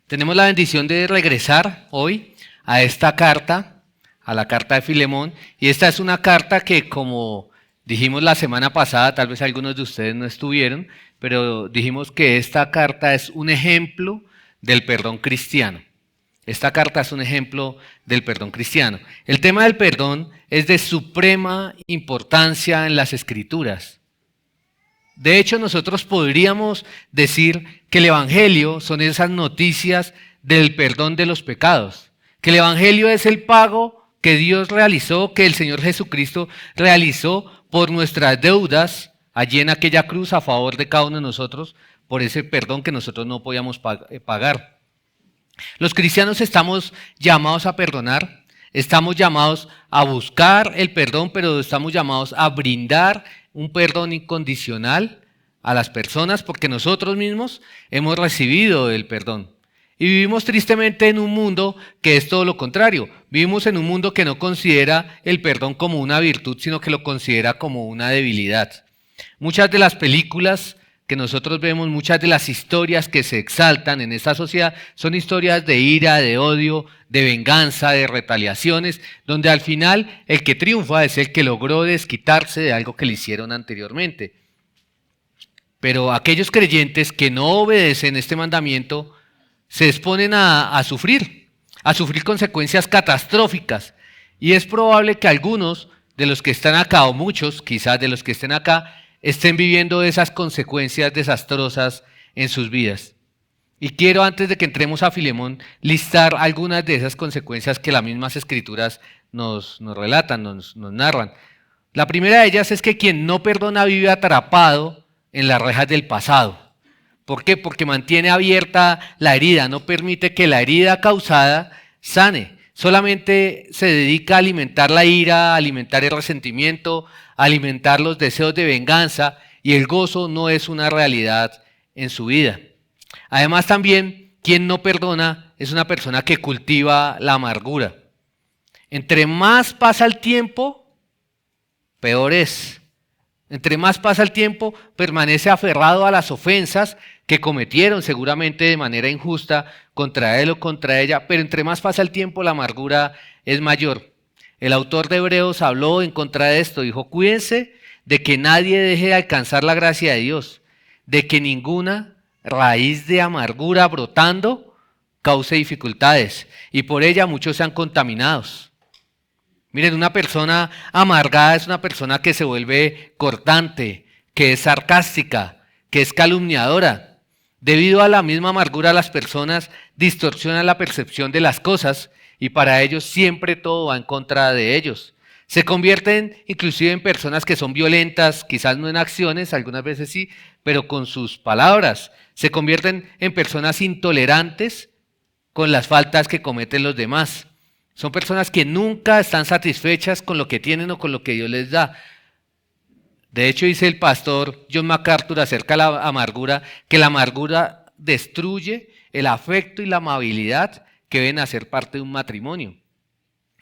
Tenemos la bendición de regresar hoy a esta carta, a la carta de Filemón, y esta es una carta que, como dijimos la semana pasada, tal vez algunos de ustedes no estuvieron, pero dijimos que esta carta es un ejemplo del perdón cristiano. Esta carta es un ejemplo del perdón cristiano. El tema del perdón es de suprema importancia en las Escrituras. De hecho, nosotros podríamos decir que el Evangelio son esas noticias del perdón de los pecados, que el Evangelio es el pago que Dios realizó, que el Señor Jesucristo realizó por nuestras deudas allí en aquella cruz a favor de cada uno de nosotros, por ese perdón que nosotros no podíamos pagar. Los cristianos estamos llamados a perdonar, estamos llamados a buscar el perdón, pero estamos llamados a brindar un perdón incondicional a las personas porque nosotros mismos hemos recibido el perdón. Y vivimos tristemente en un mundo que es todo lo contrario. Vivimos en un mundo que no considera el perdón como una virtud, sino que lo considera como una debilidad. Muchas de las películas que nosotros vemos, muchas de las historias que se exaltan en esta sociedad son historias de ira, de odio, de venganza, de retaliaciones, donde al final el que triunfa es el que logró desquitarse de algo que le hicieron anteriormente. Pero aquellos creyentes que no obedecen este mandamiento se exponen a sufrir consecuencias catastróficas. Y es probable que algunos de los que están acá, o muchos quizás de los que estén acá, estén viviendo esas consecuencias desastrosas en sus vidas. Y quiero, antes de que entremos a Filemón, listar algunas de esas consecuencias que las mismas escrituras nos relatan, nos narran. La primera de ellas es que quien no perdona vive atrapado en las rejas del pasado. ¿Por qué? Porque mantiene abierta la herida, no permite que la herida causada sane. Solamente se dedica a alimentar la ira, a alimentar el resentimiento, a alimentar los deseos de venganza, y el gozo no es una realidad en su vida. Además también, quien no perdona es una persona que cultiva la amargura. Entre más pasa el tiempo, peor es. Entre más pasa el tiempo, permanece aferrado a las ofensas que cometieron seguramente de manera injusta contra él o contra ella, pero entre más pasa el tiempo la amargura es mayor. El autor de Hebreos habló en contra de esto, dijo: cuídense de que nadie deje de alcanzar la gracia de Dios, de que ninguna raíz de amargura brotando cause dificultades, y por ella muchos sean contaminados. Miren, una persona amargada es una persona que se vuelve cortante, que es sarcástica, que es calumniadora. Debido a la misma amargura, las personas distorsionan la percepción de las cosas y para ellos siempre todo va en contra de ellos. Se convierten inclusive en personas que son violentas, quizás no en acciones, algunas veces sí, pero con sus palabras. Se convierten en personas intolerantes con las faltas que cometen los demás. Son personas que nunca están satisfechas con lo que tienen o con lo que Dios les da. De hecho, dice el pastor John MacArthur acerca de la amargura, que la amargura destruye el afecto y la amabilidad que deben hacer parte de un matrimonio.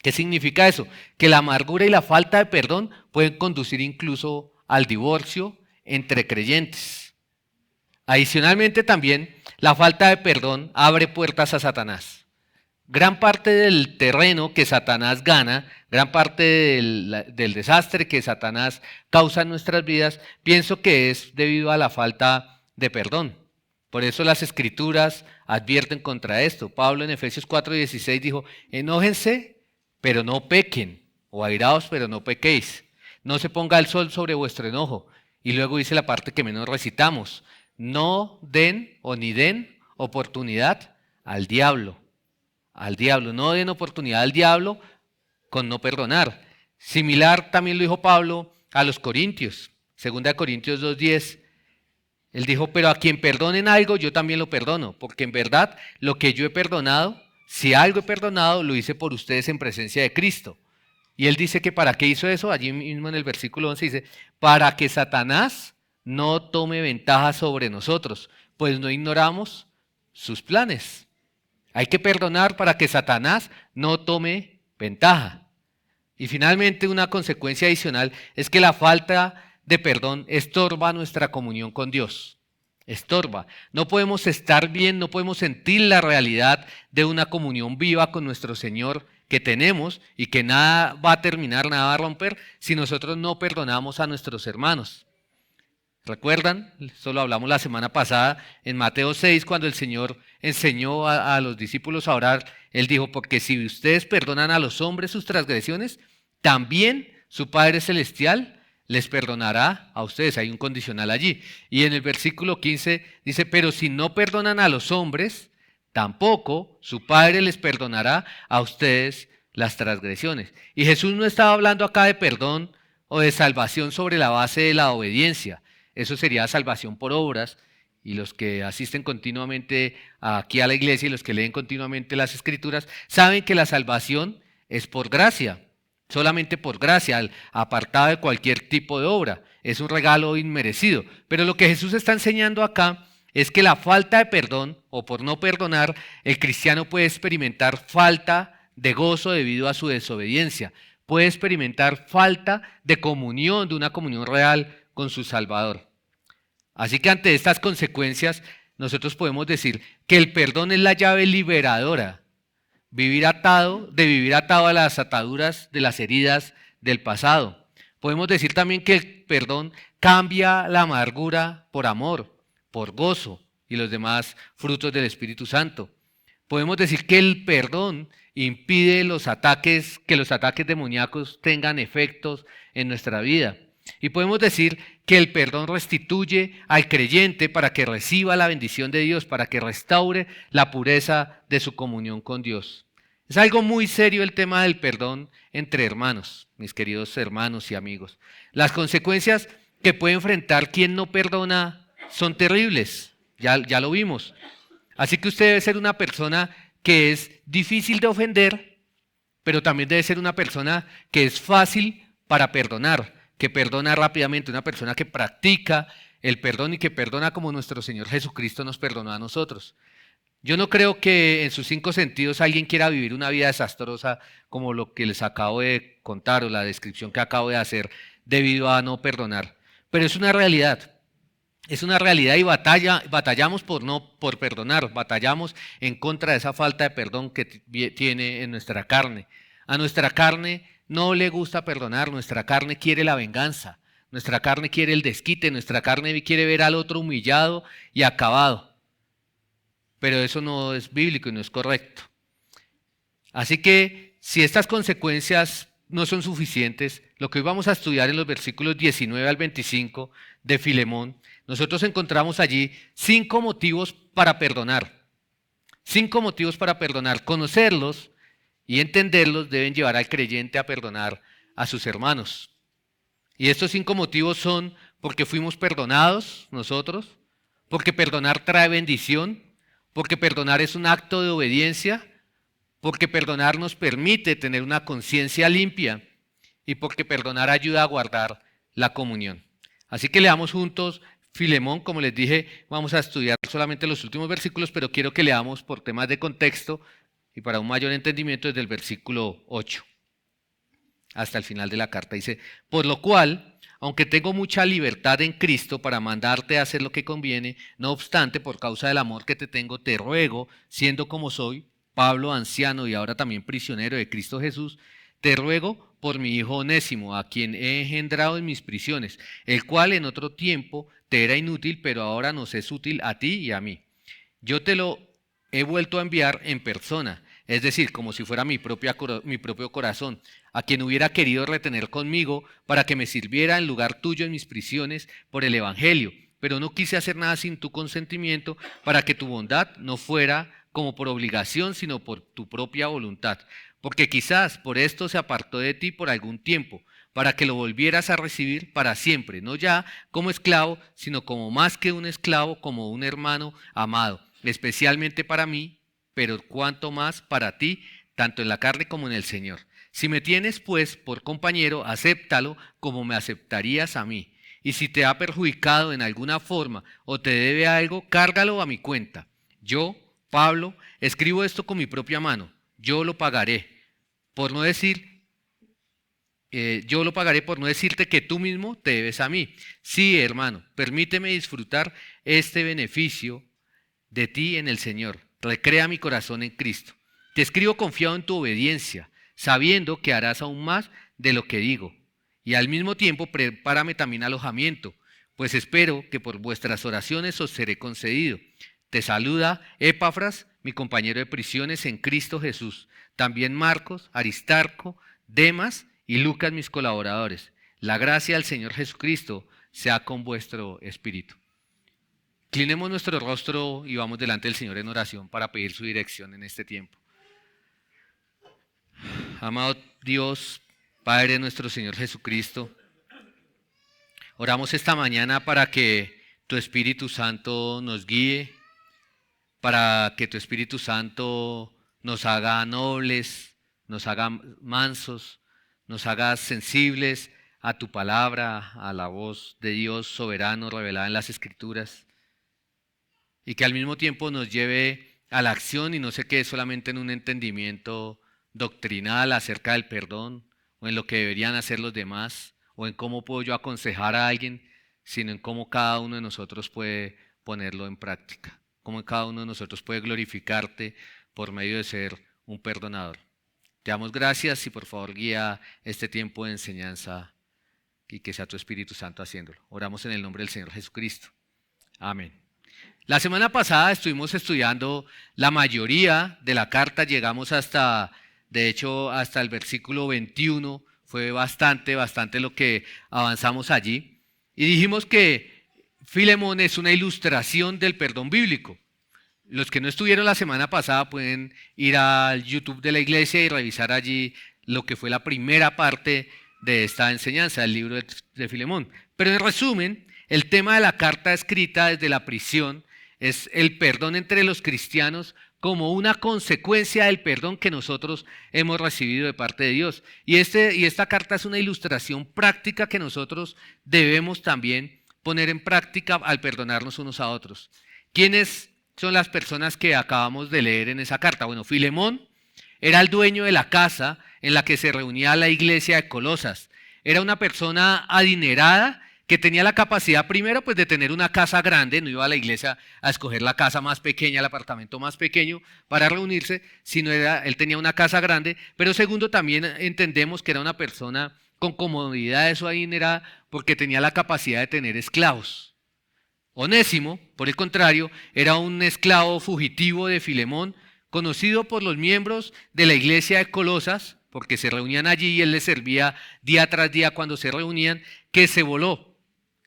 ¿Qué significa eso? Que la amargura y la falta de perdón pueden conducir incluso al divorcio entre creyentes. Adicionalmente también, la falta de perdón abre puertas a Satanás. Gran parte del terreno que Satanás gana, gran parte del desastre que Satanás causa en nuestras vidas, pienso que es debido a la falta de perdón. Por eso las Escrituras advierten contra esto. Pablo en Efesios 4:16 dijo: enójense, pero no pequen, o airaos, pero no pequéis. No se ponga el sol sobre vuestro enojo. Y luego dice la parte que menos recitamos: no den o ni den oportunidad al diablo. No den oportunidad al diablo con no perdonar. Similar también lo dijo Pablo a los Corintios, 2 Corintios 2:10. Él dijo: pero a quien perdonen algo, yo también lo perdono, porque en verdad lo que yo he perdonado, si algo he perdonado, lo hice por ustedes en presencia de Cristo. Y él dice que ¿para qué hizo eso? Allí mismo en el versículo 11 dice: para que Satanás no tome ventaja sobre nosotros, pues no ignoramos sus planes. Hay que perdonar para que Satanás no tome ventaja. Y finalmente, una consecuencia adicional es que la falta de perdón estorba nuestra comunión con Dios. Estorba. No podemos estar bien, no podemos sentir la realidad de una comunión viva con nuestro Señor que tenemos y que nada va a terminar, nada va a romper si nosotros no perdonamos a nuestros hermanos. ¿Recuerdan? Esto lo hablamos la semana pasada en Mateo 6, cuando el Señor enseñó a los discípulos a orar. Él dijo, porque si ustedes perdonan a los hombres sus transgresiones, también su Padre Celestial les perdonará a ustedes. Hay un condicional allí. Y en el versículo 15 dice, pero si no perdonan a los hombres, tampoco su Padre les perdonará a ustedes las transgresiones. Y Jesús no estaba hablando acá de perdón o de salvación sobre la base de la obediencia. Eso sería salvación por obras, y los que asisten continuamente aquí a la iglesia y los que leen continuamente las Escrituras saben que la salvación es por gracia, solamente por gracia, apartada de cualquier tipo de obra. Es un regalo inmerecido. Pero lo que Jesús está enseñando acá es que la falta de perdón o por no perdonar, el cristiano puede experimentar falta de gozo debido a su desobediencia. Puede experimentar falta de comunión, de una comunión real con su Salvador. Así que ante estas consecuencias, nosotros podemos decir que el perdón es la llave liberadora. Vivir atado a las ataduras de las heridas del pasado. Podemos decir también que el perdón cambia la amargura por amor, por gozo y los demás frutos del Espíritu Santo. Podemos decir que el perdón impide que los ataques demoníacos tengan efectos en nuestra vida. Y podemos decir que el perdón restituye al creyente para que reciba la bendición de Dios, para que restaure la pureza de su comunión con Dios. Es algo muy serio el tema del perdón entre hermanos, mis queridos hermanos y amigos. Las consecuencias que puede enfrentar quien no perdona son terribles, ya lo vimos. Así que usted debe ser una persona que es difícil de ofender, pero también debe ser una persona que es fácil para perdonar, que perdona rápidamente, una persona que practica el perdón y que perdona como nuestro Señor Jesucristo nos perdonó a nosotros. Yo no creo que en sus 5 sentidos alguien quiera vivir una vida desastrosa como lo que les acabo de contar o la descripción que acabo de hacer debido a no perdonar. Pero es una realidad y batallamos por perdonar, batallamos en contra de esa falta de perdón que tiene en nuestra carne. A nuestra carne no le gusta perdonar, nuestra carne quiere la venganza, nuestra carne quiere el desquite, nuestra carne quiere ver al otro humillado y acabado. Pero eso no es bíblico y no es correcto. Así que si estas consecuencias no son suficientes, lo que hoy vamos a estudiar en los versículos 19 al 25 de Filemón, nosotros encontramos allí 5 motivos para perdonar. 5 motivos para perdonar. Conocerlos y entenderlos deben llevar al creyente a perdonar a sus hermanos. Y estos 5 motivos son porque fuimos perdonados nosotros, porque perdonar trae bendición, porque perdonar es un acto de obediencia, porque perdonar nos permite tener una conciencia limpia y porque perdonar ayuda a guardar la comunión. Así que leamos juntos Filemón. Como les dije, vamos a estudiar solamente los últimos versículos, pero quiero que leamos por temas de contexto y para un mayor entendimiento desde el versículo 8 hasta el final de la carta. Dice, por lo cual, aunque tengo mucha libertad en Cristo para mandarte a hacer lo que conviene, no obstante, por causa del amor que te tengo, te ruego, siendo como soy, Pablo, anciano y ahora también prisionero de Cristo Jesús, te ruego por mi hijo Onésimo, a quien he engendrado en mis prisiones, el cual en otro tiempo te era inútil, pero ahora nos es útil a ti y a mí. Yo te lo he vuelto a enviar en persona, es decir, como si fuera mi propio corazón, a quien hubiera querido retener conmigo para que me sirviera en lugar tuyo en mis prisiones por el Evangelio, pero no quise hacer nada sin tu consentimiento para que tu bondad no fuera como por obligación, sino por tu propia voluntad, porque quizás por esto se apartó de ti por algún tiempo, para que lo volvieras a recibir para siempre, no ya como esclavo, sino como más que un esclavo, como un hermano amado, especialmente para mí, pero cuanto más para ti, tanto en la carne como en el Señor. Si me tienes, pues, por compañero, acéptalo como me aceptarías a mí. Y si te ha perjudicado en alguna forma o te debe algo, cárgalo a mi cuenta. Yo, Pablo, escribo esto con mi propia mano. Yo lo pagaré. Por no decir yo lo pagaré por no decirte que tú mismo te debes a mí. Sí, hermano, permíteme disfrutar este beneficio de ti en el Señor. Recrea mi corazón en Cristo. Te escribo confiado en tu obediencia, sabiendo que harás aún más de lo que digo. Y al mismo tiempo prepárame también alojamiento, pues espero que por vuestras oraciones os seré concedido. Te saluda Epafras, mi compañero de prisiones en Cristo Jesús. También Marcos, Aristarco, Demas y Lucas, mis colaboradores. La gracia del Señor Jesucristo sea con vuestro espíritu. Inclinemos nuestro rostro y vamos delante del Señor en oración para pedir su dirección en este tiempo. Amado Dios, Padre de nuestro Señor Jesucristo, oramos esta mañana para que tu Espíritu Santo nos guíe, para que tu Espíritu Santo nos haga nobles, nos haga mansos, nos haga sensibles a tu palabra, a la voz de Dios soberano revelada en las Escrituras, y que al mismo tiempo nos lleve a la acción y no se quede solamente en un entendimiento doctrinal acerca del perdón, o en lo que deberían hacer los demás, o en cómo puedo yo aconsejar a alguien, sino en cómo cada uno de nosotros puede ponerlo en práctica, cómo cada uno de nosotros puede glorificarte por medio de ser un perdonador. Te damos gracias y por favor guía este tiempo de enseñanza y que sea tu Espíritu Santo haciéndolo. Oramos en el nombre del Señor Jesucristo. Amén. La semana pasada estuvimos estudiando la mayoría de la carta, llegamos hasta el versículo 21, fue bastante lo que avanzamos allí. Y dijimos que Filemón es una ilustración del perdón bíblico. Los que no estuvieron la semana pasada pueden ir al YouTube de la iglesia y revisar allí lo que fue la primera parte de esta enseñanza, el libro de Filemón. Pero en resumen, el tema de la carta escrita desde la prisión es el perdón entre los cristianos como una consecuencia del perdón que nosotros hemos recibido de parte de Dios. Y esta carta es una ilustración práctica que nosotros debemos también poner en práctica al perdonarnos unos a otros. ¿Quiénes son las personas que acabamos de leer en esa carta? Bueno, Filemón era el dueño de la casa en la que se reunía la iglesia de Colosas. Era una persona adinerada que tenía la capacidad primero pues de tener una casa grande, no iba a la iglesia a escoger la casa más pequeña, el apartamento más pequeño para reunirse, sino él tenía una casa grande, pero segundo también entendemos que era una persona con comodidades o adinerada porque tenía la capacidad de tener esclavos. Onésimo, por el contrario, era un esclavo fugitivo de Filemón, conocido por los miembros de la iglesia de Colosas, porque se reunían allí y él les servía día tras día cuando se reunían, que se voló,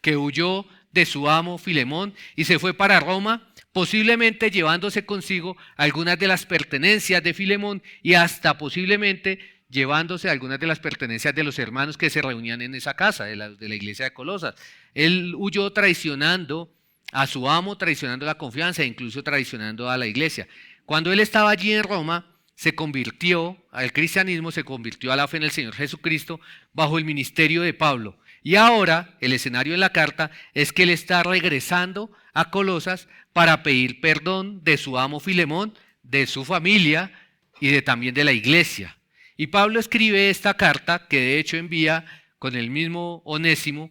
que huyó de su amo Filemón y se fue para Roma, posiblemente llevándose consigo algunas de las pertenencias de Filemón y hasta posiblemente llevándose algunas de las pertenencias de los hermanos que se reunían en esa casa de la iglesia de Colosas. Él huyó traicionando a su amo, traicionando la confianza e incluso traicionando a la iglesia. Cuando él estaba allí en Roma, se convirtió al cristianismo, se convirtió a la fe en el Señor Jesucristo bajo el ministerio de Pablo. Y ahora el escenario en la carta es que él está regresando a Colosas para pedir perdón de su amo Filemón, de su familia y también de la iglesia. Y Pablo escribe esta carta que de hecho envía con el mismo Onésimo,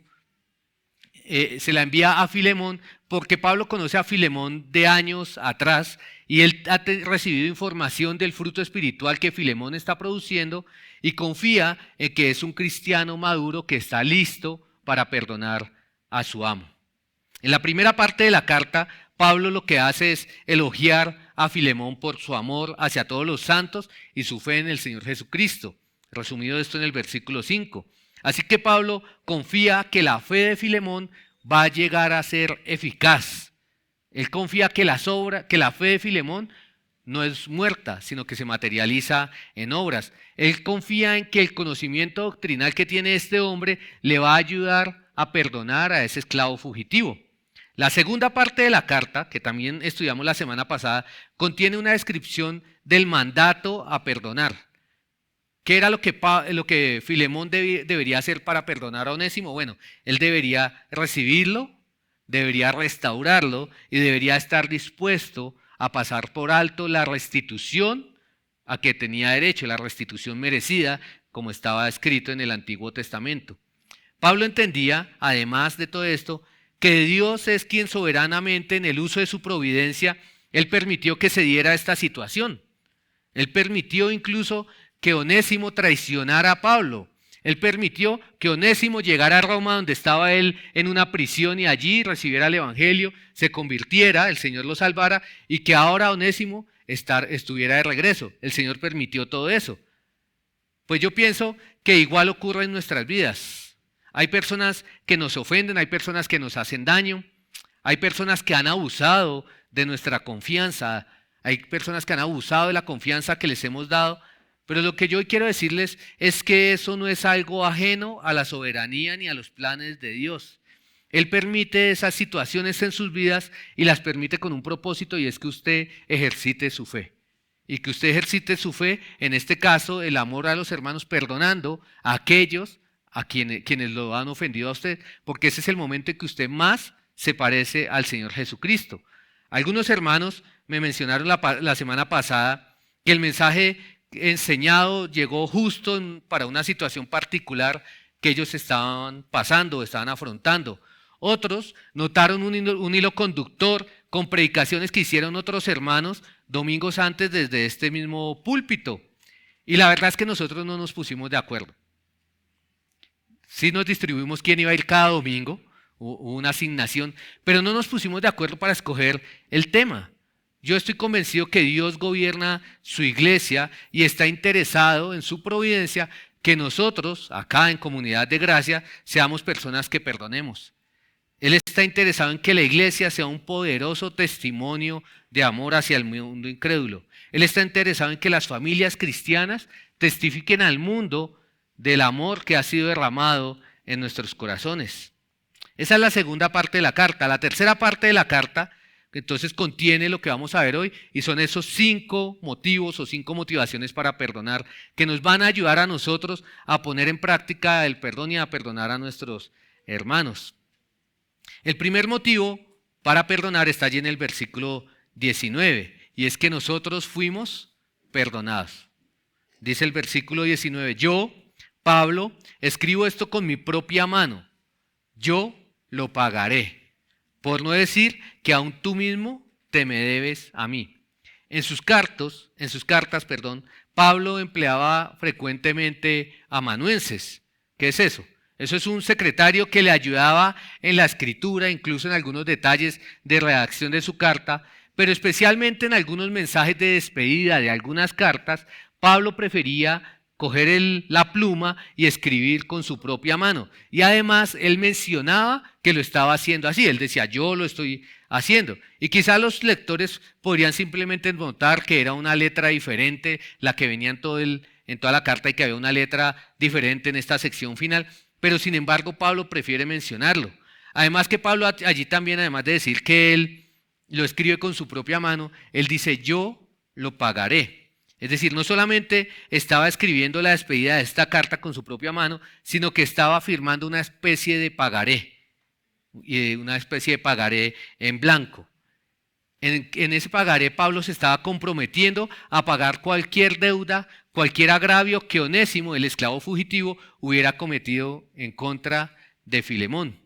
se la envía a Filemón porque Pablo conoce a Filemón de años atrás y él ha recibido información del fruto espiritual que Filemón está produciendo y confía en que es un cristiano maduro que está listo para perdonar a su amo. En la primera parte de la carta, Pablo lo que hace es elogiar a Filemón por su amor hacia todos los santos y su fe en el Señor Jesucristo. Resumido esto en el versículo 5. Así que Pablo confía que la fe de Filemón va a llegar a ser eficaz. Él confía que la fe de Filemón no es muerta, sino que se materializa en obras. Él confía en que el conocimiento doctrinal que tiene este hombre le va a ayudar a perdonar a ese esclavo fugitivo. La segunda parte de la carta, que también estudiamos la semana pasada, contiene una descripción del mandato a perdonar. ¿Qué era lo que Filemón debería hacer para perdonar a Onésimo? Bueno, él debería recibirlo, debería restaurarlo y debería estar dispuesto a pasar por alto la restitución a que tenía derecho, la restitución merecida como estaba escrito en el Antiguo Testamento. Pablo entendía, además de todo esto, que Dios es quien soberanamente, en el uso de su providencia, Él permitió que se diera esta situación. Él permitió incluso que Onésimo traicionara a Pablo. Él permitió que Onésimo llegara a Roma, donde estaba él en una prisión, y allí recibiera el Evangelio, se convirtiera, el Señor lo salvara, y que ahora Onésimo estuviera de regreso. El Señor permitió todo eso. Pues yo pienso que igual ocurre en nuestras vidas. Hay personas que nos ofenden, hay personas que nos hacen daño, hay personas que han abusado de nuestra confianza, hay personas que han abusado de la confianza que les hemos dado, pero lo que yo hoy quiero decirles es que eso no es algo ajeno a la soberanía ni a los planes de Dios. Él permite esas situaciones en sus vidas y las permite con un propósito, y es que usted ejercite su fe. Y que usted ejercite su fe, en este caso el amor a los hermanos, perdonando a aquellos a quienes lo han ofendido a usted, porque ese es el momento en que usted más se parece al Señor Jesucristo. Algunos hermanos me mencionaron la semana pasada que el mensaje enseñado llegó justo para una situación particular que ellos estaban pasando, estaban afrontando. Otros notaron un hilo conductor con predicaciones que hicieron otros hermanos domingos antes desde este mismo púlpito. Y la verdad es que nosotros no nos pusimos de acuerdo. Sí nos distribuimos quién iba a ir cada domingo, hubo una asignación, pero no nos pusimos de acuerdo para escoger el tema. Yo estoy convencido que Dios gobierna su iglesia y está interesado en su providencia que nosotros, acá en Comunidad de Gracia, seamos personas que perdonemos. Él está interesado en que la iglesia sea un poderoso testimonio de amor hacia el mundo incrédulo. Él está interesado en que las familias cristianas testifiquen al mundo del amor que ha sido derramado en nuestros corazones. Esa es la segunda parte de la carta. La tercera parte de la carta, que entonces contiene lo que vamos a ver hoy, y son esos 5 motivos o 5 motivaciones para perdonar, que nos van a ayudar a nosotros a poner en práctica el perdón y a perdonar a nuestros hermanos. El primer motivo para perdonar está allí en el versículo 19, y es que nosotros fuimos perdonados. Dice el versículo 19, yo, Pablo, escribo esto con mi propia mano, yo lo pagaré, por no decir que aún tú mismo te me debes a mí. En sus cartas, Pablo empleaba frecuentemente amanuenses. ¿Qué es eso? Eso es un secretario que le ayudaba en la escritura, incluso en algunos detalles de redacción de su carta, pero especialmente en algunos mensajes de despedida de algunas cartas, Pablo prefería coger la pluma y escribir con su propia mano. Y además él mencionaba que lo estaba haciendo así, él decía, yo lo estoy haciendo. Y quizás los lectores podrían simplemente notar que era una letra diferente, la que venía en toda la carta, y que había una letra diferente en esta sección final, pero sin embargo Pablo prefiere mencionarlo. Además que Pablo allí también, además de decir que él lo escribe con su propia mano, él dice, yo lo pagaré. Es decir, no solamente estaba escribiendo la despedida de esta carta con su propia mano, sino que estaba firmando una especie de pagaré, en blanco. En ese pagaré Pablo se estaba comprometiendo a pagar cualquier deuda, cualquier agravio que Onésimo, el esclavo fugitivo, hubiera cometido en contra de Filemón.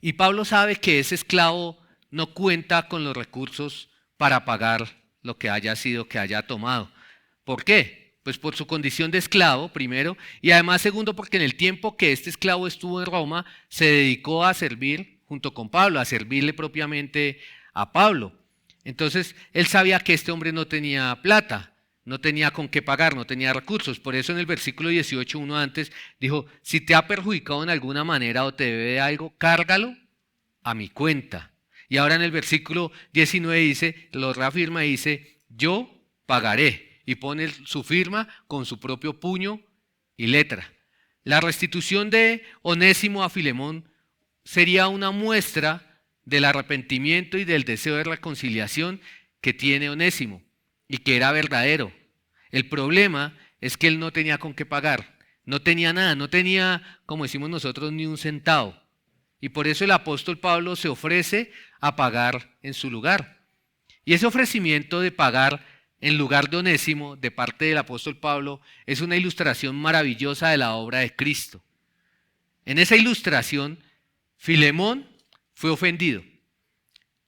Y Pablo sabe que ese esclavo no cuenta con los recursos para pagar lo que haya tomado. ¿Por qué? Pues por su condición de esclavo, primero, y además, segundo, porque en el tiempo que este esclavo estuvo en Roma, se dedicó a servir junto con Pablo, a servirle propiamente a Pablo. Entonces, él sabía que este hombre no tenía plata, no tenía con qué pagar, no tenía recursos. Por eso en el versículo 18, uno antes, dijo, si te ha perjudicado en alguna manera o te debe algo, cárgalo a mi cuenta. Y ahora en el versículo 19 dice, lo reafirma y dice, yo pagaré. Y pone su firma con su propio puño y letra. La restitución de Onésimo a Filemón sería una muestra del arrepentimiento y del deseo de reconciliación que tiene Onésimo y que era verdadero. El problema es que él no tenía con qué pagar, no tenía nada, no tenía, como decimos nosotros, ni un centavo. Y por eso el apóstol Pablo se ofrece a pagar en su lugar. Y ese ofrecimiento de pagar en lugar de Onésimo, de parte del apóstol Pablo, es una ilustración maravillosa de la obra de Cristo. En esa ilustración, Filemón fue ofendido.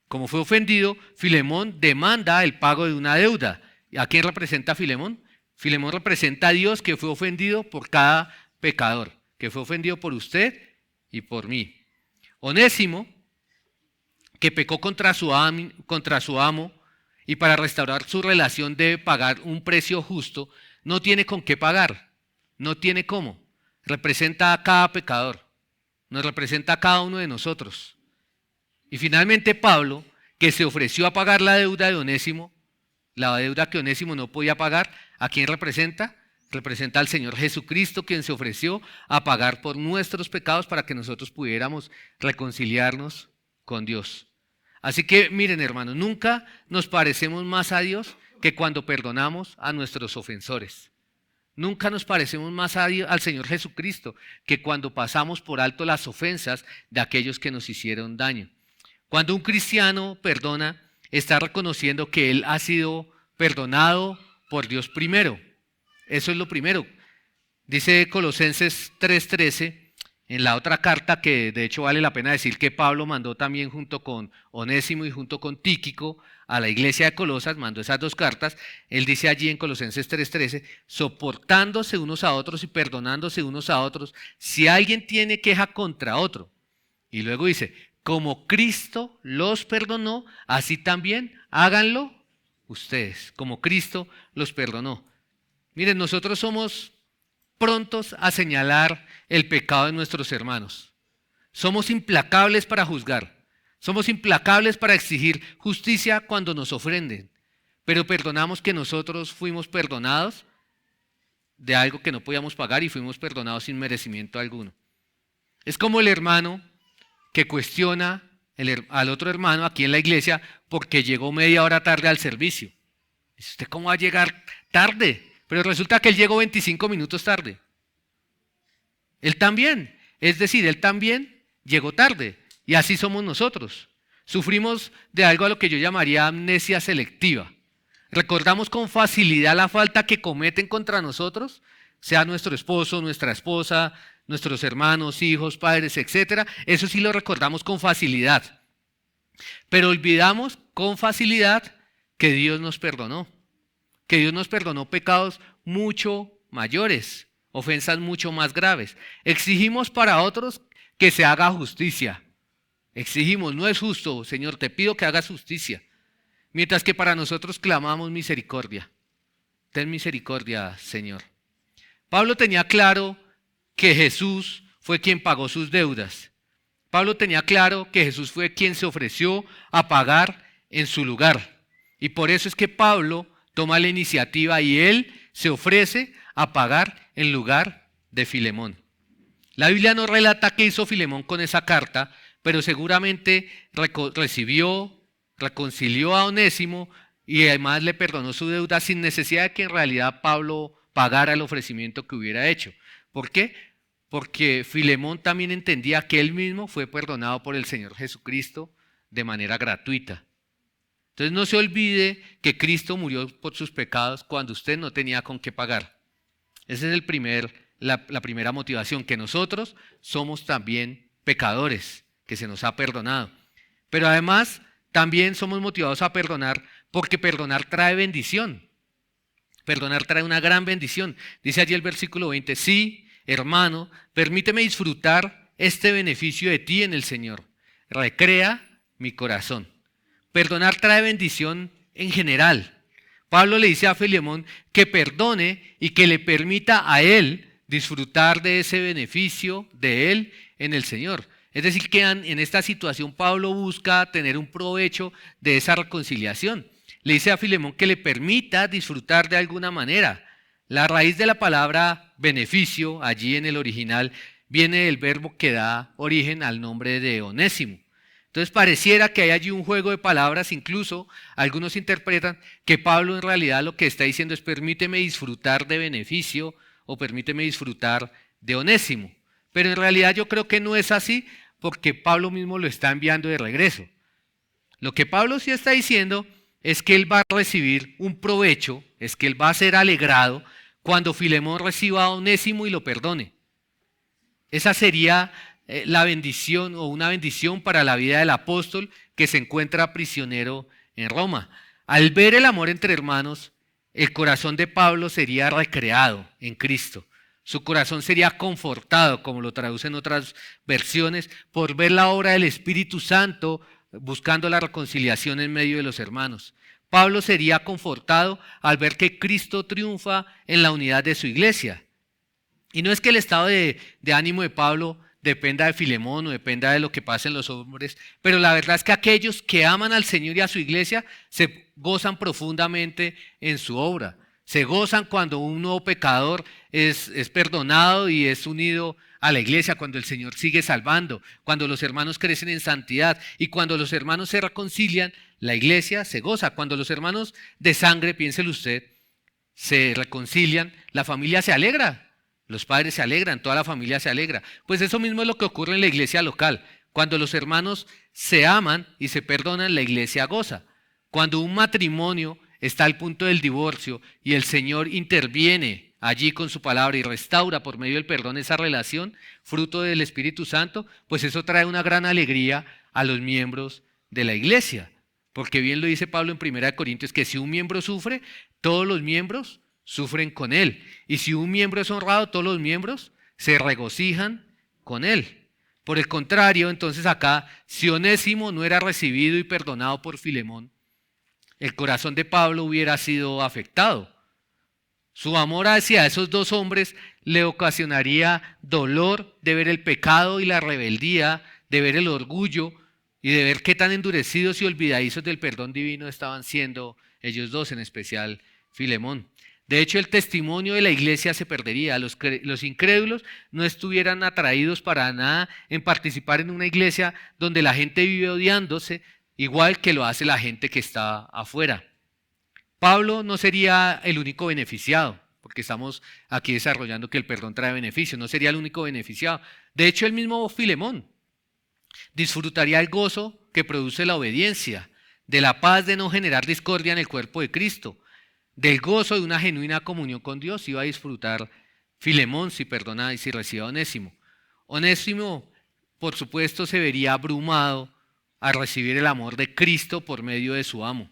Como fue ofendido, Filemón demanda el pago de una deuda. ¿A quién representa Filemón? Filemón representa a Dios, que fue ofendido por cada pecador, que fue ofendido por usted y por mí. Onésimo, que pecó contra su amo, y para restaurar su relación debe pagar un precio justo, no tiene con qué pagar, no tiene cómo. Representa a cada pecador, nos representa a cada uno de nosotros. Y finalmente Pablo, que se ofreció a pagar la deuda de Onésimo, la deuda que Onésimo no podía pagar, ¿a quién representa? Representa al Señor Jesucristo, quien se ofreció a pagar por nuestros pecados para que nosotros pudiéramos reconciliarnos con Dios. Así que miren, hermanos, nunca nos parecemos más a Dios que cuando perdonamos a nuestros ofensores. Nunca nos parecemos más a Dios, al Señor Jesucristo, que cuando pasamos por alto las ofensas de aquellos que nos hicieron daño. Cuando un cristiano perdona, está reconociendo que él ha sido perdonado por Dios primero. Eso es lo primero. Dice Colosenses 3:13, en la otra carta, que de hecho vale la pena decir que Pablo mandó también junto con Onésimo y junto con Tíquico a la iglesia de Colosas, mandó esas dos cartas. Él dice allí en Colosenses 3:13, soportándose unos a otros y perdonándose unos a otros, si alguien tiene queja contra otro. Y luego dice, como Cristo los perdonó, así también háganlo ustedes, como Cristo los perdonó. Miren, nosotros somos prontos a señalar el pecado de nuestros hermanos. Somos implacables para juzgar. Somos implacables para exigir justicia cuando nos ofenden. Pero perdonamos que nosotros fuimos perdonados de algo que no podíamos pagar y fuimos perdonados sin merecimiento alguno. Es como el hermano que cuestiona al otro hermano aquí en la iglesia porque llegó media hora tarde al servicio. Dice, ¿usted cómo va a llegar tarde? Pero resulta que él llegó 25 minutos tarde. Él también, es decir, él también llegó tarde. Y así somos nosotros. Sufrimos de algo a lo que yo llamaría amnesia selectiva. Recordamos con facilidad la falta que cometen contra nosotros, sea nuestro esposo, nuestra esposa, nuestros hermanos, hijos, padres, etc. Eso sí lo recordamos con facilidad. Pero olvidamos con facilidad que Dios nos perdonó. Que Dios nos perdonó pecados mucho mayores, ofensas mucho más graves. Exigimos para otros que se haga justicia. Exigimos, no es justo, Señor, te pido que hagas justicia. Mientras que para nosotros clamamos misericordia. Ten misericordia, Señor. Pablo tenía claro que Jesús fue quien pagó sus deudas. Pablo tenía claro que Jesús fue quien se ofreció a pagar en su lugar. Y por eso es que Pablo toma la iniciativa y él se ofrece a pagar en lugar de Filemón. La Biblia no relata qué hizo Filemón con esa carta, pero seguramente reconcilió a Onésimo y además le perdonó su deuda sin necesidad de que en realidad Pablo pagara el ofrecimiento que hubiera hecho. ¿Por qué? Porque Filemón también entendía que él mismo fue perdonado por el Señor Jesucristo de manera gratuita. Entonces no se olvide que Cristo murió por sus pecados cuando usted no tenía con qué pagar. Esa es la primera motivación, que nosotros somos también pecadores, que se nos ha perdonado. Pero además también somos motivados a perdonar porque perdonar trae bendición. Perdonar trae una gran bendición. Dice allí el versículo 20, sí, hermano, permíteme disfrutar este beneficio de ti en el Señor. Recrea mi corazón. Perdonar trae bendición en general. Pablo le dice a Filemón que perdone y que le permita a él disfrutar de ese beneficio de él en el Señor. Es decir, que en esta situación Pablo busca tener un provecho de esa reconciliación. Le dice a Filemón que le permita disfrutar de alguna manera. La raíz de la palabra beneficio, allí en el original, viene del verbo que da origen al nombre de Onésimo. Entonces pareciera que hay allí un juego de palabras, incluso algunos interpretan que Pablo en realidad lo que está diciendo es permíteme disfrutar de beneficio o permíteme disfrutar de Onésimo. Pero en realidad yo creo que no es así porque Pablo mismo lo está enviando de regreso. Lo que Pablo sí está diciendo es que él va a recibir un provecho, es que él va a ser alegrado cuando Filemón reciba a Onésimo y lo perdone. Esa sería la bendición o una bendición para la vida del apóstol que se encuentra prisionero en Roma. Al ver el amor entre hermanos, el corazón de Pablo sería recreado en Cristo. Su corazón sería confortado, como lo traducen otras versiones, por ver la obra del Espíritu Santo buscando la reconciliación en medio de los hermanos. Pablo sería confortado al ver que Cristo triunfa en la unidad de su iglesia. Y no es que el estado de ánimo de Pablo dependa de Filemón o dependa de lo que pasa en los hombres, pero la verdad es que aquellos que aman al Señor y a su iglesia se gozan profundamente en su obra. Se gozan cuando un nuevo pecador es perdonado y es unido a la iglesia, cuando el Señor sigue salvando, cuando los hermanos crecen en santidad y cuando los hermanos se reconcilian, la iglesia se goza. Cuando los hermanos de sangre, piénselo usted, se reconcilian, la familia se alegra. Los padres se alegran, toda la familia se alegra. Pues eso mismo es lo que ocurre en la iglesia local. Cuando los hermanos se aman y se perdonan, la iglesia goza. Cuando un matrimonio está al punto del divorcio y el Señor interviene allí con su palabra y restaura por medio del perdón esa relación, fruto del Espíritu Santo, pues eso trae una gran alegría a los miembros de la iglesia. Porque bien lo dice Pablo en 1 Corintios, que si un miembro sufre, todos los miembros sufren con él. Y si un miembro es honrado, todos los miembros se regocijan con él. Por el contrario, entonces acá, si Onésimo no era recibido y perdonado por Filemón, el corazón de Pablo hubiera sido afectado. Su amor hacia esos dos hombres le ocasionaría dolor de ver el pecado y la rebeldía, de ver el orgullo y de ver qué tan endurecidos y olvidadizos del perdón divino estaban siendo ellos dos, en especial Filemón. De hecho, el testimonio de la iglesia se perdería. Los incrédulos no estuvieran atraídos para nada en participar en una iglesia donde la gente vive odiándose, igual que lo hace la gente que está afuera. Pablo no sería el único beneficiado, porque estamos aquí desarrollando que el perdón trae beneficio, no sería el único beneficiado. De hecho, el mismo Filemón disfrutaría el gozo que produce la obediencia, de la paz de no generar discordia en el cuerpo de Cristo, del gozo de una genuina comunión con Dios. Iba a disfrutar Filemón si perdona y si recibe a Onésimo. Onésimo, por supuesto, se vería abrumado al recibir el amor de Cristo por medio de su amo.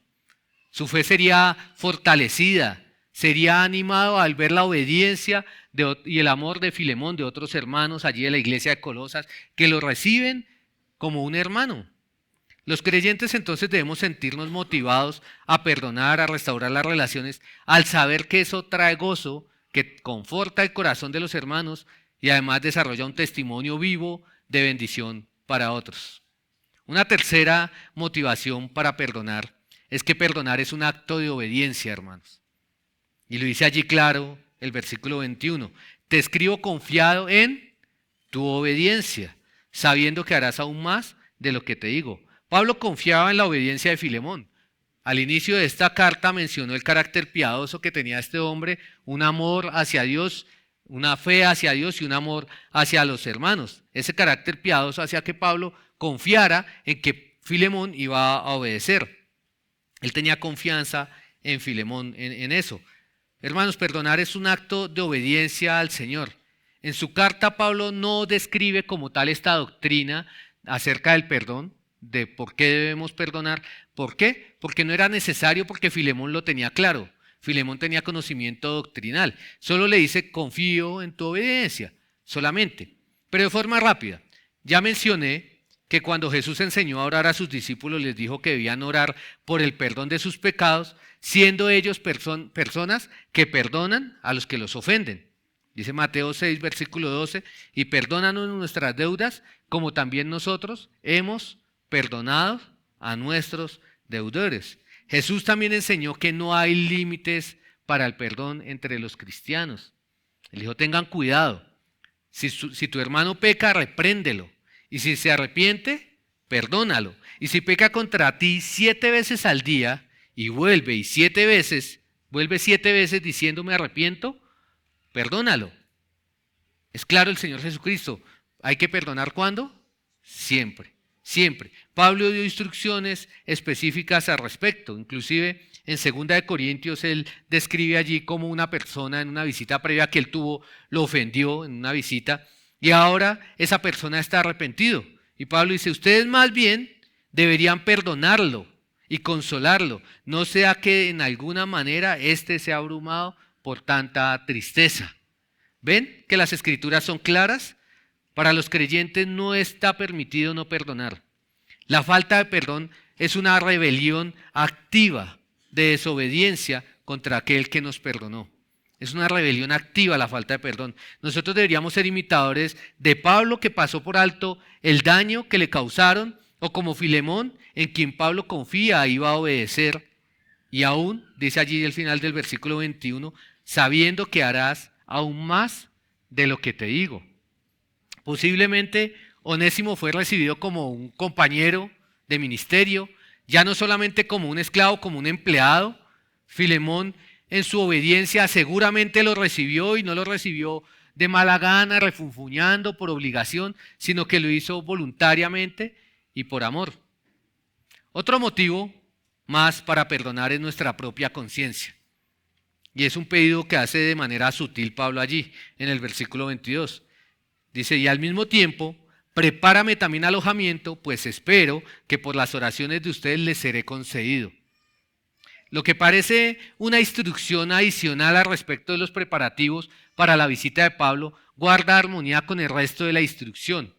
Su fe sería fortalecida, sería animado al ver la obediencia y el amor de Filemón, de otros hermanos allí de la iglesia de Colosas, que lo reciben como un hermano. Los creyentes entonces debemos sentirnos motivados a perdonar, a restaurar las relaciones, al saber que eso trae gozo, que conforta el corazón de los hermanos y además desarrolla un testimonio vivo de bendición para otros. Una tercera motivación para perdonar es que perdonar es un acto de obediencia, hermanos. Y lo dice allí claro el versículo 21. Te escribo confiado en tu obediencia, sabiendo que harás aún más de lo que te digo. Pablo confiaba en la obediencia de Filemón. Al inicio de esta carta mencionó el carácter piadoso que tenía este hombre, un amor hacia Dios, una fe hacia Dios y un amor hacia los hermanos. Ese carácter piadoso hacía que Pablo confiara en que Filemón iba a obedecer. Él tenía confianza en Filemón, en eso. Hermanos, perdonar es un acto de obediencia al Señor. En su carta Pablo no describe como tal esta doctrina acerca del perdón, de por qué debemos perdonar. ¿Por qué? Porque no era necesario, porque Filemón lo tenía claro. Filemón tenía conocimiento doctrinal. Solo le dice, confío en tu obediencia, solamente. Pero de forma rápida. Ya mencioné que cuando Jesús enseñó a orar a sus discípulos, les dijo que debían orar por el perdón de sus pecados, siendo ellos personas que perdonan a los que los ofenden. Dice Mateo 6, versículo 12, y perdónanos nuestras deudas, como también nosotros hemos perdonado a nuestros deudores. Jesús también enseñó que no hay límites para el perdón entre los cristianos. Él dijo, tengan cuidado. Si tu hermano peca, repréndelo. Y si se arrepiente, perdónalo. Y si peca contra ti 7 veces al día y vuelve 7 veces diciendo me arrepiento, perdónalo. Es claro el Señor Jesucristo. ¿Hay que perdonar cuándo? Siempre. siempre. Pablo dio instrucciones específicas al respecto, inclusive en 2 Corintios él describe allí cómo una persona en una visita previa que él tuvo lo ofendió en una visita y ahora esa persona está arrepentido. Y Pablo dice, ustedes más bien deberían perdonarlo y consolarlo, no sea que en alguna manera éste sea abrumado por tanta tristeza. ¿Ven que las escrituras son claras? Para los creyentes no está permitido no perdonar. La falta de perdón es una rebelión activa de desobediencia contra aquel que nos perdonó. Es una rebelión activa la falta de perdón. Nosotros deberíamos ser imitadores de Pablo, que pasó por alto el daño que le causaron, o como Filemón, en quien Pablo confía y va a obedecer. Y aún, dice allí el final del versículo 21, sabiendo que harás aún más de lo que te digo. Posiblemente Onésimo fue recibido como un compañero de ministerio, ya no solamente como un esclavo, como un empleado. Filemón en su obediencia seguramente lo recibió y no lo recibió de mala gana, refunfuñando por obligación, sino que lo hizo voluntariamente y por amor. Otro motivo más para perdonar es nuestra propia conciencia. Y es un pedido que hace de manera sutil Pablo allí, en el versículo 22. Dice, y al mismo tiempo, prepárame también alojamiento, pues espero que por las oraciones de ustedes les seré concedido. Lo que parece una instrucción adicional al respecto de los preparativos para la visita de Pablo, guarda armonía con el resto de la instrucción.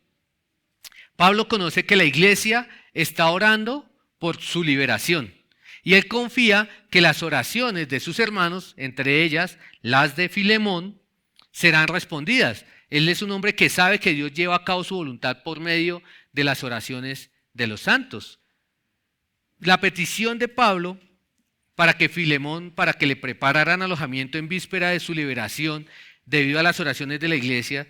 Pablo conoce que la iglesia está orando por su liberación y él confía que las oraciones de sus hermanos, entre ellas las de Filemón, serán respondidas. Él es un hombre que sabe que Dios lleva a cabo su voluntad por medio de las oraciones de los santos. La petición de Pablo para que le prepararan alojamiento en víspera de su liberación debido a las oraciones de la iglesia,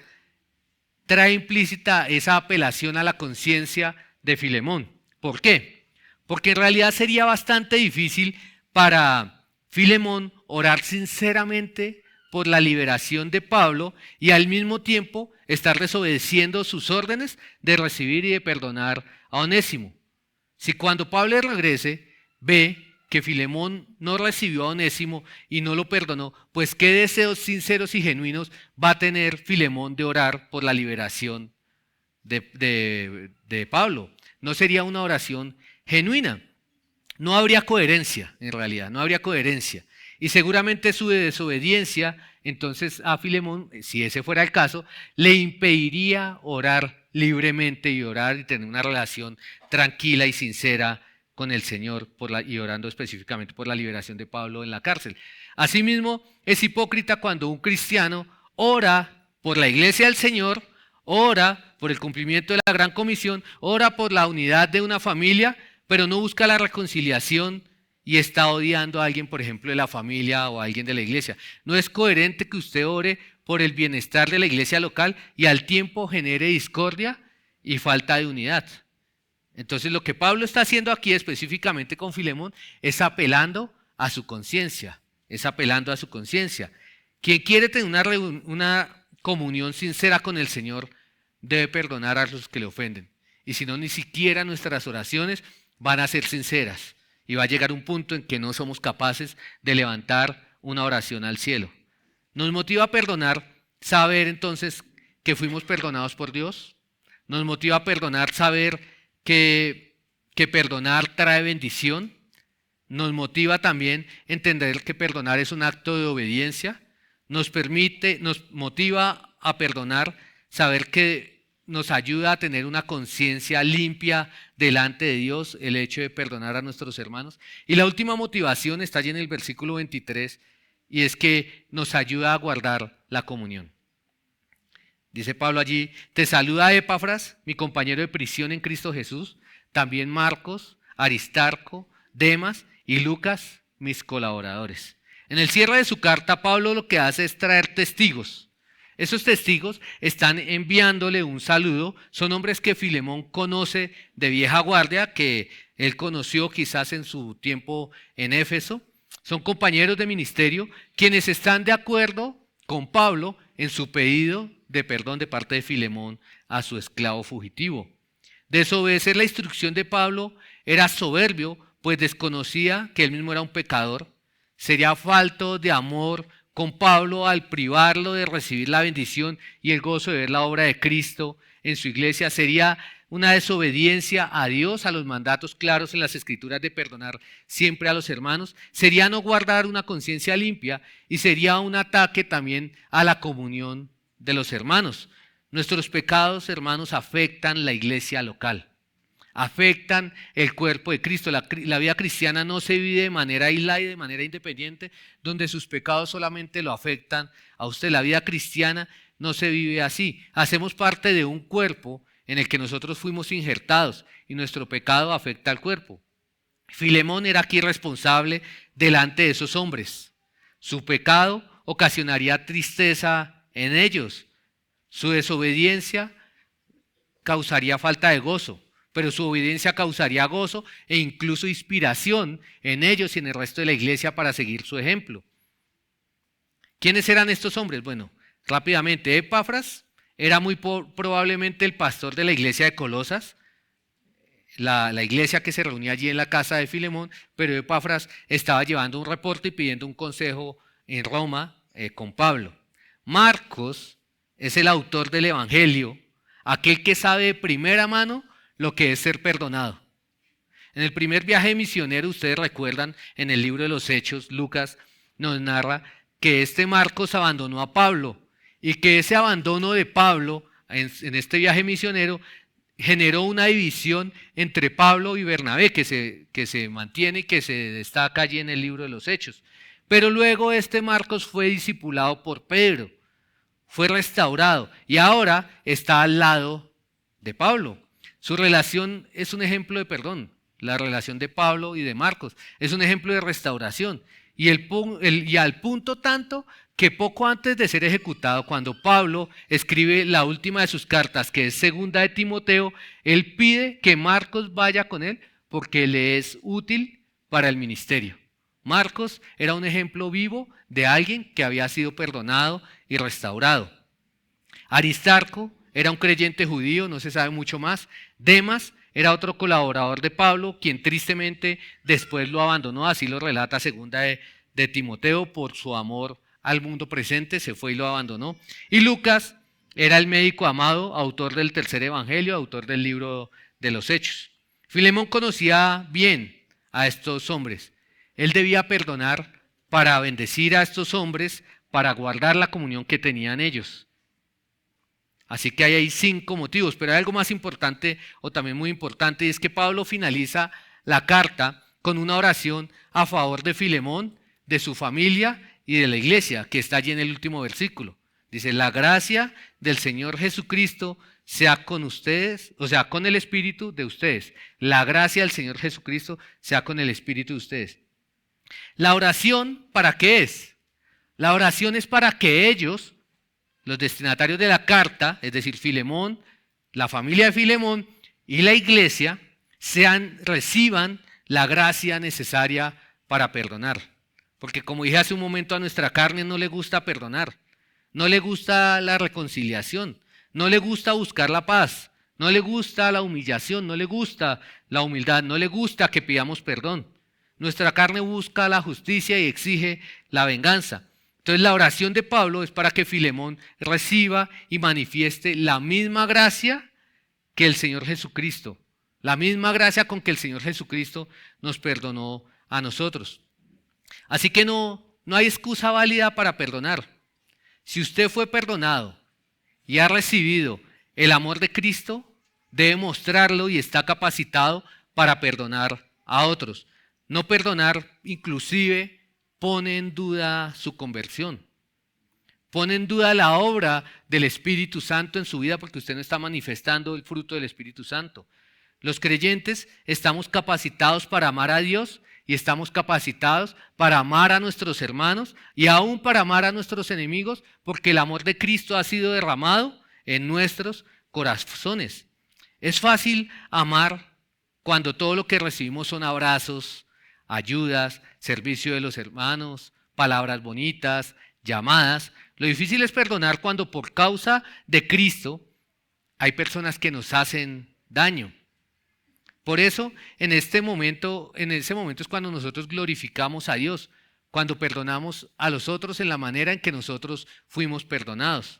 trae implícita esa apelación a la conciencia de Filemón. ¿Por qué? Porque en realidad sería bastante difícil para Filemón orar sinceramente por la liberación de Pablo y al mismo tiempo estar desobedeciendo sus órdenes de recibir y de perdonar a Onésimo. Si cuando Pablo regrese ve que Filemón no recibió a Onésimo y no lo perdonó, pues qué deseos sinceros y genuinos va a tener Filemón de orar por la liberación de Pablo. No sería una oración genuina. No habría coherencia, en realidad, no habría coherencia. Y seguramente su desobediencia, entonces a Filemón, si ese fuera el caso, le impediría orar libremente y orar y tener una relación tranquila y sincera con el Señor y orando específicamente por la liberación de Pablo en la cárcel. Asimismo, es hipócrita cuando un cristiano ora por la iglesia del Señor, ora por el cumplimiento de la gran comisión, ora por la unidad de una familia, pero no busca la reconciliación y está odiando a alguien, por ejemplo, de la familia o a alguien de la iglesia. No es coherente que usted ore por el bienestar de la iglesia local y al tiempo genere discordia y falta de unidad. Entonces lo que Pablo está haciendo aquí específicamente con Filemón es apelando a su conciencia, Quien quiere tener una comunión sincera con el Señor debe perdonar a los que le ofenden. Y si no, ni siquiera nuestras oraciones van a ser sinceras. Y va a llegar un punto en que no somos capaces de levantar una oración al cielo. Nos motiva a perdonar saber entonces que fuimos perdonados por Dios. Nos motiva a perdonar saber que perdonar trae bendición. Nos motiva también entender que perdonar es un acto de obediencia. Nos motiva a perdonar saber que nos ayuda a tener una conciencia limpia delante de Dios, el hecho de perdonar a nuestros hermanos. Y la última motivación está allí en el versículo 23, y es que nos ayuda a guardar la comunión. Dice Pablo allí, te saluda Epafras, mi compañero de prisión en Cristo Jesús, también Marcos, Aristarco, Demas y Lucas, mis colaboradores. En el cierre de su carta, Pablo lo que hace es traer testigos. Esos testigos están enviándole un saludo, son hombres que Filemón conoce de vieja guardia, que él conoció quizás en su tiempo en Éfeso. Son compañeros de ministerio quienes están de acuerdo con Pablo en su pedido de perdón de parte de Filemón a su esclavo fugitivo. Desobedecer la instrucción de Pablo era soberbio, pues desconocía que él mismo era un pecador. Sería falto de amor con Pablo al privarlo de recibir la bendición y el gozo de ver la obra de Cristo en su iglesia. Sería una desobediencia a Dios, a los mandatos claros en las Escrituras de perdonar siempre a los hermanos. Sería no guardar una conciencia limpia y sería un ataque también a la comunión de los hermanos. Nuestros pecados, hermanos, afectan la iglesia local, afectan el cuerpo de Cristo. La vida cristiana no se vive de manera aislada y de manera independiente, donde sus pecados solamente lo afectan a usted. La vida cristiana no se vive así. Hacemos parte de un cuerpo en el que nosotros fuimos injertados y nuestro pecado afecta al cuerpo. Filemón era aquí responsable delante de esos hombres. Su pecado ocasionaría tristeza en ellos. Su desobediencia causaría falta de gozo, pero su obediencia causaría gozo e incluso inspiración en ellos y en el resto de la iglesia para seguir su ejemplo. ¿Quiénes eran estos hombres? Bueno, rápidamente, Epafras era muy probablemente el pastor de la iglesia de Colosas, la iglesia que se reunía allí en la casa de Filemón, pero Epafras estaba llevando un reporte y pidiendo un consejo en Roma con Pablo. Marcos es el autor del Evangelio, aquel que sabe de primera mano lo que es ser perdonado. En el primer viaje misionero, ustedes recuerdan, en el libro de los Hechos, Lucas nos narra que este Marcos abandonó a Pablo y que ese abandono de Pablo en este viaje misionero generó una división entre Pablo y Bernabé que se mantiene y que se destaca allí en el libro de los Hechos. Pero luego este Marcos fue discipulado por Pedro, fue restaurado y ahora está al lado de Pablo. Su relación es un ejemplo de perdón. La relación de Pablo y de Marcos es un ejemplo de restauración. Y al punto tanto que poco antes de ser ejecutado, cuando Pablo escribe la última de sus cartas, que es segunda de Timoteo, él pide que Marcos vaya con él porque le es útil para el ministerio. Marcos era un ejemplo vivo de alguien que había sido perdonado y restaurado. Aristarco era un creyente judío, no se sabe mucho más. Demas era otro colaborador de Pablo, quien tristemente después lo abandonó, así lo relata segunda de Timoteo, por su amor al mundo presente, se fue y lo abandonó. Y Lucas era el médico amado, autor del tercer evangelio, autor del libro de los Hechos. Filemón conocía bien a estos hombres. Él debía perdonar para bendecir a estos hombres, para guardar la comunión que tenían ellos. Así que hay 5 motivos, pero hay algo más importante o también muy importante, y es que Pablo finaliza la carta con una oración a favor de Filemón, de su familia y de la iglesia, que está allí en el último versículo. Dice, la gracia del Señor Jesucristo sea con ustedes, o sea, con el espíritu de ustedes. La gracia del Señor Jesucristo sea con el espíritu de ustedes. La oración, ¿para qué es? La oración es para que ellos, los destinatarios de la carta, es decir, Filemón, la familia de Filemón y la iglesia, reciban la gracia necesaria para perdonar. Porque como dije hace un momento, a nuestra carne no le gusta perdonar, no le gusta la reconciliación, no le gusta buscar la paz, no le gusta la humillación, no le gusta la humildad, no le gusta que pidamos perdón. Nuestra carne busca la justicia y exige la venganza. Entonces la oración de Pablo es para que Filemón reciba y manifieste la misma gracia que el Señor Jesucristo, la misma gracia con que el Señor Jesucristo nos perdonó a nosotros. Así que no hay excusa válida para perdonar. Si usted fue perdonado y ha recibido el amor de Cristo, debe mostrarlo y está capacitado para perdonar a otros. No perdonar inclusive pone en duda su conversión, pone en duda la obra del Espíritu Santo en su vida porque usted no está manifestando el fruto del Espíritu Santo. Los creyentes estamos capacitados para amar a Dios y estamos capacitados para amar a nuestros hermanos y aún para amar a nuestros enemigos porque el amor de Cristo ha sido derramado en nuestros corazones. Es fácil amar cuando todo lo que recibimos son abrazos, ayudas, servicio de los hermanos, palabras bonitas, llamadas. Lo difícil es perdonar cuando por causa de Cristo hay personas que nos hacen daño. Por eso, en ese momento es cuando nosotros glorificamos a Dios, cuando perdonamos a los otros en la manera en que nosotros fuimos perdonados.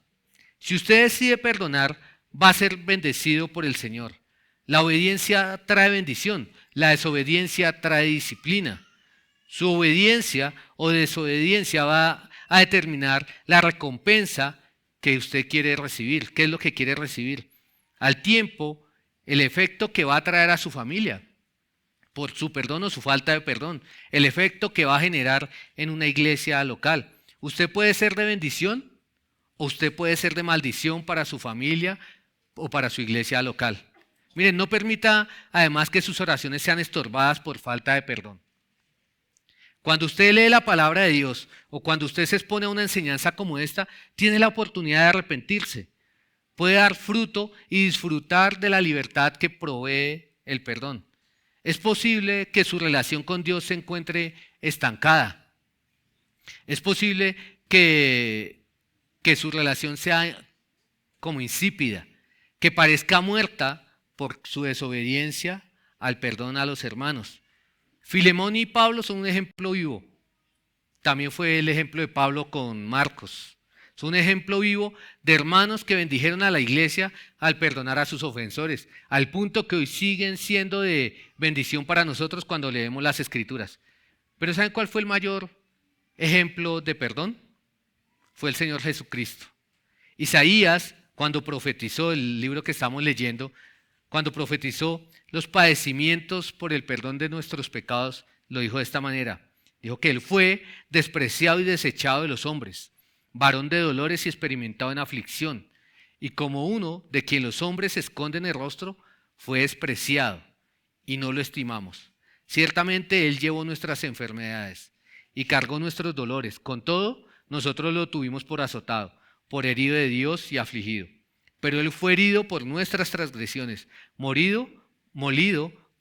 Si usted decide perdonar, va a ser bendecido por el Señor. La obediencia trae bendición, la desobediencia trae disciplina. Su obediencia o desobediencia va a determinar la recompensa que usted quiere recibir. ¿Qué es lo que quiere recibir? Al tiempo, el efecto que va a traer a su familia por su perdón o su falta de perdón, el efecto que va a generar en una iglesia local. Usted puede ser de bendición o usted puede ser de maldición para su familia o para su iglesia local. Miren, no permita además que sus oraciones sean estorbadas por falta de perdón. Cuando usted lee la palabra de Dios o cuando usted se expone a una enseñanza como esta, tiene la oportunidad de arrepentirse. Puede dar fruto y disfrutar de la libertad que provee el perdón. Es posible que su relación con Dios se encuentre estancada. Es posible que su relación sea como insípida, que parezca muerta por su desobediencia al perdón a los hermanos. Filemón y Pablo son un ejemplo vivo. También fue el ejemplo de Pablo con Marcos. Es un ejemplo vivo de hermanos que bendijeron a la iglesia al perdonar a sus ofensores, al punto que hoy siguen siendo de bendición para nosotros cuando leemos las Escrituras. Pero ¿saben cuál fue el mayor ejemplo de perdón? Fue el Señor Jesucristo. Isaías, cuando profetizó el libro que estamos leyendo, cuando profetizó los padecimientos por el perdón de nuestros pecados, lo dijo de esta manera. Dijo que Él fue despreciado y desechado de los hombres, varón de dolores y experimentado en aflicción, y como uno de quien los hombres esconden el rostro, fue despreciado, y no lo estimamos. Ciertamente Él llevó nuestras enfermedades y cargó nuestros dolores. Con todo, nosotros lo tuvimos por azotado, por herido de Dios y afligido. Pero Él fue herido por nuestras transgresiones, molido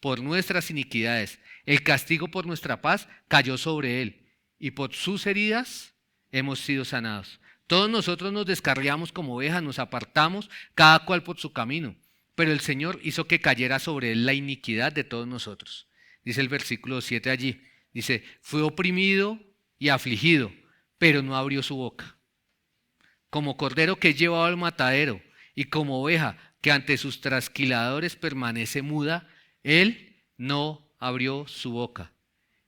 por nuestras iniquidades. El castigo por nuestra paz cayó sobre Él, y por sus heridas hemos sido sanados. Todos nosotros nos descarriamos como ovejas, nos apartamos, cada cual por su camino. Pero el Señor hizo que cayera sobre Él la iniquidad de todos nosotros. Dice el versículo 7 allí. Dice, fue oprimido y afligido, pero no abrió su boca. Como cordero que es llevado al matadero, y como oveja que ante sus trasquiladores permanece muda, Él no abrió su boca.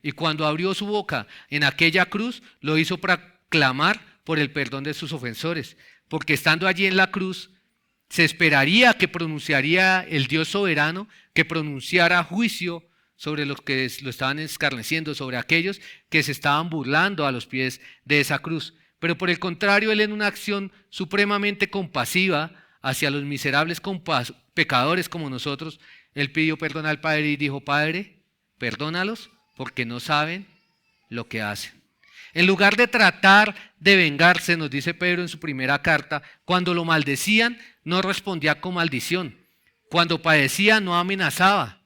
Y cuando abrió su boca en aquella cruz, lo hizo para clamar por el perdón de sus ofensores, porque estando allí en la cruz, se esperaría que pronunciaría el Dios soberano, que pronunciara juicio sobre los que lo estaban escarneciendo, sobre aquellos que se estaban burlando a los pies de esa cruz. Pero por el contrario, Él en una acción supremamente compasiva hacia los miserables pecadores como nosotros, Él pidió perdón al Padre y dijo, Padre, perdónalos porque no saben lo que hacen. En lugar de tratar de vengarse, nos dice Pedro en su primera carta, cuando lo maldecían, no respondía con maldición. Cuando padecía, no amenazaba,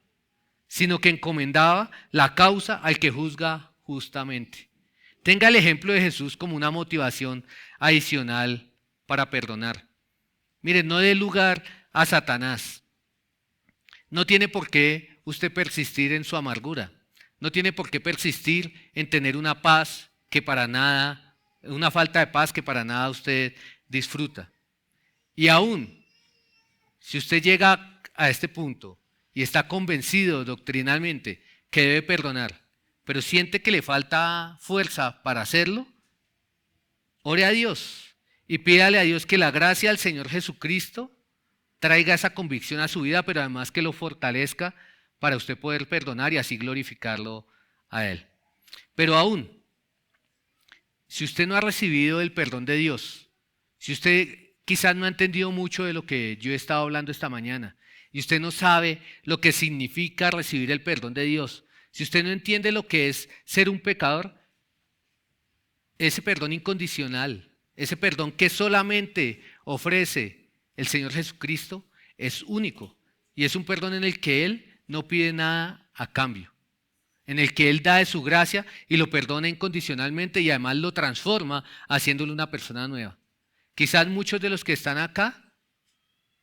sino que encomendaba la causa al que juzga justamente. Tenga el ejemplo de Jesús como una motivación adicional para perdonar. Mire, no dé lugar a Satanás. No tiene por qué usted persistir en su amargura. No tiene por qué persistir en tener una paz que para nada, una falta de paz que para nada usted disfruta. Y aún, si usted llega a este punto y está convencido doctrinalmente que debe perdonar, pero siente que le falta fuerza para hacerlo, ore a Dios y pídale a Dios que la gracia del Señor Jesucristo traiga esa convicción a su vida, pero además que lo fortalezca para usted poder perdonar y así glorificarlo a Él. Pero aún, si usted no ha recibido el perdón de Dios, si usted quizás no ha entendido mucho de lo que yo he estado hablando esta mañana, y usted no sabe lo que significa recibir el perdón de Dios, si usted no entiende lo que es ser un pecador, ese perdón incondicional, ese perdón que solamente ofrece el Señor Jesucristo, es único. Y es un perdón en el que Él no pide nada a cambio, en el que Él da de su gracia y lo perdona incondicionalmente y además lo transforma haciéndole una persona nueva. Quizás muchos de los que están acá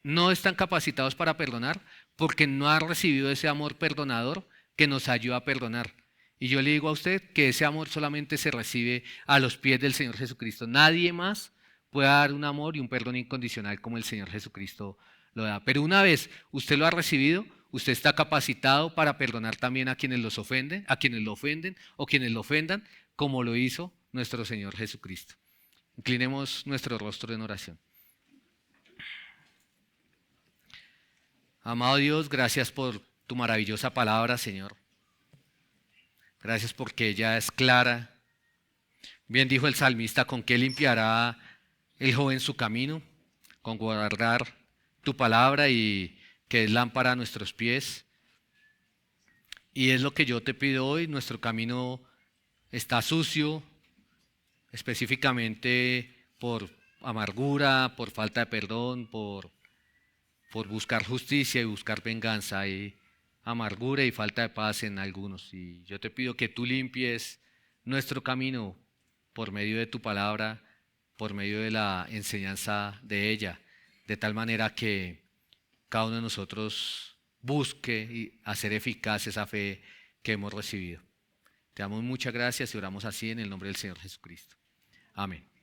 no están capacitados para perdonar porque no ha recibido ese amor perdonador que nos ayuda a perdonar. Y yo le digo a usted que ese amor solamente se recibe a los pies del Señor Jesucristo. Nadie más puede dar un amor y un perdón incondicional como el Señor Jesucristo lo da. Pero una vez usted lo ha recibido, usted está capacitado para perdonar también a quienes los ofenden, a quienes lo ofenden o quienes lo ofendan, como lo hizo nuestro Señor Jesucristo. Inclinemos nuestro rostro en oración. Amado Dios, gracias por tu maravillosa palabra, Señor. Gracias porque ella es clara. Bien dijo el salmista, ¿con qué limpiará el joven su camino? Con guardar tu palabra y que es lámpara a nuestros pies. Y es lo que yo te pido hoy. Nuestro camino está sucio, específicamente por amargura, por falta de perdón, por buscar justicia y buscar venganza. Hay amargura y falta de paz en algunos. Y yo te pido que tú limpies nuestro camino por medio de tu palabra, por medio de la enseñanza de ella, de tal manera que cada uno de nosotros busque y hacer eficaz esa fe que hemos recibido. Te damos muchas gracias y oramos así en el nombre del Señor Jesucristo. Amén.